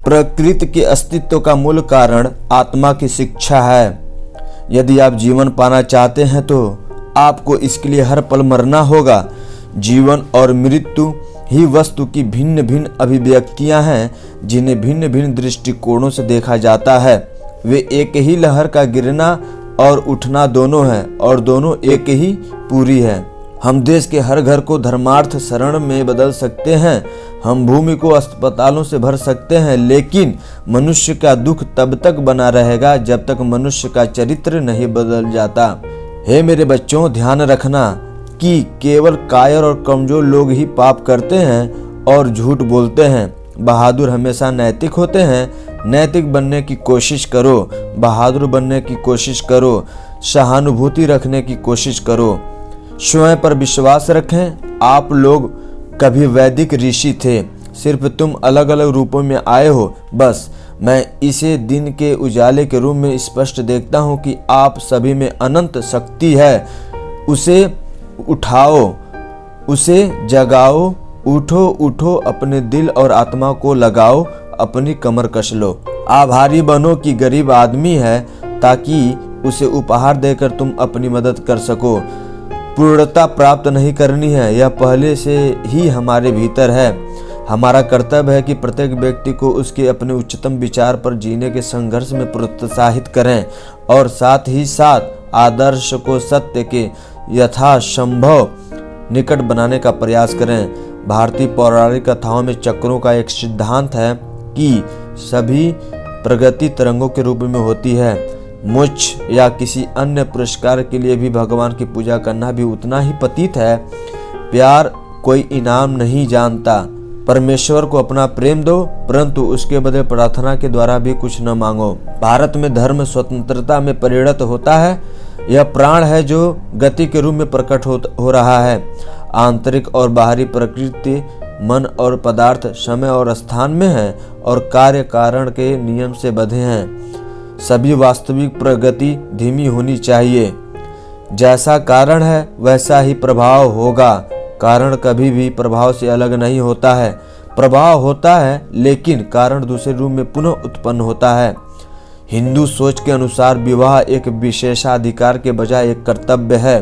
प्रकृति के अस्तित्व का मूल कारण आत्मा की शिक्षा है। यदि आप जीवन पाना चाहते हैं तो आपको इसके लिए हर पल मरना होगा। जीवन और मृत्यु ही वस्तु की भिन्न भिन्न अभिव्यक्तियां हैं, जिन्हें भिन्न भिन्न दृष्टिकोणों से देखा जाता है। वे एक ही लहर का गिरना और उठना दोनों है, और दोनों एक ही पूरी है। हम देश के हर घर को धर्मार्थ शरण में बदल सकते हैं, हम भूमि को अस्पतालों से भर सकते हैं, लेकिन मनुष्य का दुख तब तक बना रहेगा जब तक मनुष्य का चरित्र नहीं बदल जाता। हे मेरे बच्चों, ध्यान रखना कि केवल कायर और कमजोर लोग ही पाप करते हैं और झूठ बोलते हैं। बहादुर हमेशा नैतिक होते हैं। नैतिक बनने की कोशिश करो, बहादुर बनने की कोशिश करो, सहानुभूति रखने की कोशिश करो, स्वयं पर विश्वास रखें। आप लोग कभी वैदिक ऋषि थे, सिर्फ तुम अलग अलग रूपों में आए हो। बस मैं इसे दिन के उजाले के रूप में स्पष्ट देखता हूँ कि आप सभी में अनंत शक्ति है। उसे उठाओ, उसे जगाओ। उठो उठो, अपने दिल और आत्मा को लगाओ, अपनी कमर कस लो। आभारी बनो कि गरीब आदमी है, ताकि उसे उपहार देकर तुम अपनी मदद कर सको। पूर्णता प्राप्त नहीं करनी है, यह पहले से ही हमारे भीतर है। हमारा कर्तव्य है कि प्रत्येक व्यक्ति को उसके अपने उच्चतम विचार पर जीने के संघर्ष में प्रोत्साहित करें, और साथ ही साथ आदर्श को सत्य के यथासंभव निकट बनाने का प्रयास करें। भारतीय पौराणिक कथाओं में चक्रों का एक सिद्धांत है कि सभी प्रगति तरंगों के रूप में होती है। मोक्ष या किसी अन्य पुरस्कार के लिए भी भगवान की पूजा करना भी उतना ही पतित है। प्यार कोई इनाम नहीं जानता। परमेश्वर को अपना प्रेम दो, परंतु उसके बदले प्रार्थना के द्वारा भी कुछ न मांगो। भारत में धर्म स्वतंत्रता में परिणत होता है। यह प्राण है जो गति के रूप में प्रकट हो रहा है। आंतरिक और बाहरी प्रकृति, मन और पदार्थ समय और स्थान में है, और कार्य कारण के नियम से बंधे हैं। सभी वास्तविक प्रगति धीमी होनी चाहिए। जैसा कारण है वैसा ही प्रभाव होगा। कारण कभी भी प्रभाव से अलग नहीं होता है। प्रभाव होता है, लेकिन कारण दूसरे रूप में पुनः उत्पन्न होता है। हिंदू सोच के अनुसार विवाह एक विशेषाधिकार के बजाय एक कर्तव्य है।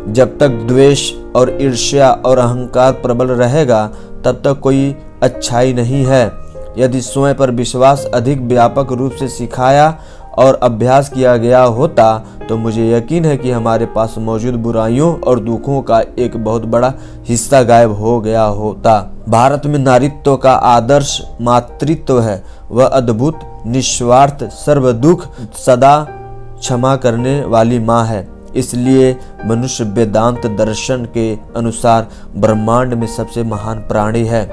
जब तक द्वेष और ईर्ष्या और अहंकार प्रबल रहेगा, तब तक कोई अच्छाई नहीं है। यदि स्वयं पर विश्वास अधिक व्यापक रूप से सिखाया और अभ्यास किया गया होता, तो मुझे यकीन है कि हमारे पास मौजूद बुराइयों और दुखों का एक बहुत बड़ा हिस्सा गायब हो गया होता। भारत में नारीत्व का आदर्श मातृत्व है। वह अद्भुत, निस्वार्थ, सर्व दुख सदा क्षमा करने वाली माँ है। इसलिए मनुष्य वेदांत दर्शन के अनुसार ब्रह्मांड में सबसे महान प्राणी है।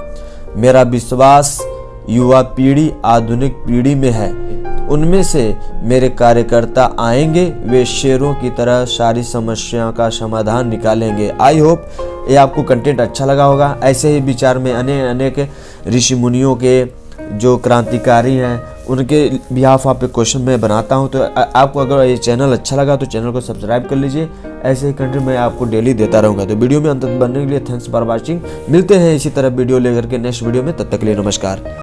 मेरा विश्वास युवा पीढ़ी आधुनिक पीढ़ी में है। उनमें से मेरे कार्यकर्ता आएंगे, वे शेरों की तरह सारी समस्याओं का समाधान निकालेंगे। आई होप ये आपको कंटेंट अच्छा लगा होगा। ऐसे ही विचार में अनेक ऋषि मुनियों के जो क्रांतिकारी हैं उनके बिहाफ पे क्वेश्चन मैं बनाता हूं। तो आपको अगर ये चैनल अच्छा लगा तो चैनल को सब्सक्राइब कर लीजिए। ऐसे ही कंटेंट मैं आपको डेली देता रहूंगा। तो वीडियो में अंत तक बनने के लिए थैंक्स फॉर वॉचिंग। मिलते हैं इसी तरह वीडियो लेकर के नेक्स्ट वीडियो में। तब तक के लिए नमस्कार।